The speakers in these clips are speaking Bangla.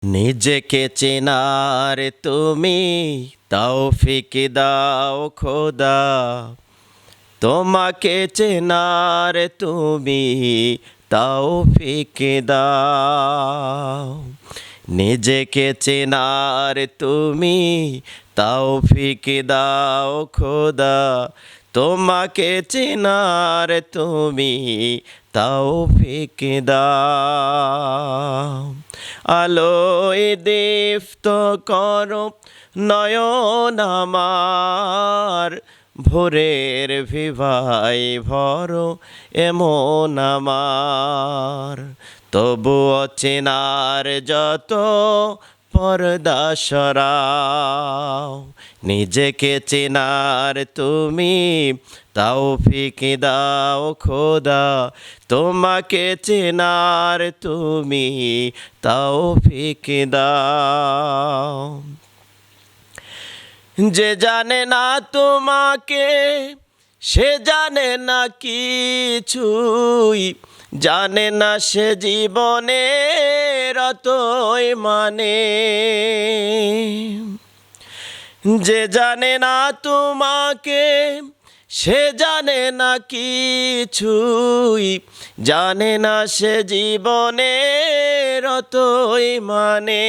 নিজেকে চেনার তুমি তৌফিক দাও খোদা, তোমাকে চেনার তুমি তৌফিক দাও। নিজেকে চেনার তুমি তৌফিক দাও খোদা, তোমাকে চেনার তুমি তৌফিক দাও। আলোয় দীপ্ত করো নয়ন আমার, ভোরের ভিভাই ভরো এমন আমার। তবু অচেনার যত পর্দা সরাও, নিজেকে চেনার তুমি তৌফিক দাও খোদা, তোমাকে চেনার তুমি তৌফিক দাও। যে জানে না তোমাকে সে জানে না কিছুই, জানে না সে জীবনের অতই মানে। যে জানে না তোমাকে সে জানে না কিছুই, জানে না সে জীবনের অতই মানে।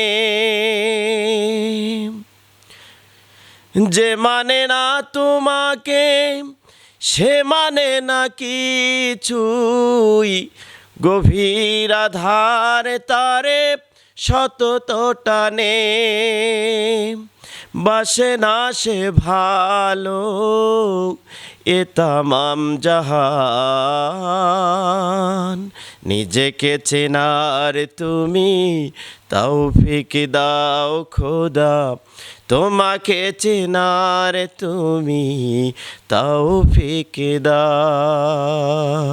যে মানে না তোমাকে সে মানে না কিছুই, গভীর আধার তারে সতত টানে। বাসে না সে ভালো এ তামাম জাহান, নিজেকে চেনার তুমি তৌফিক দাও খোদা, তোমাকে চেনার তুমি তৌফিক দাও।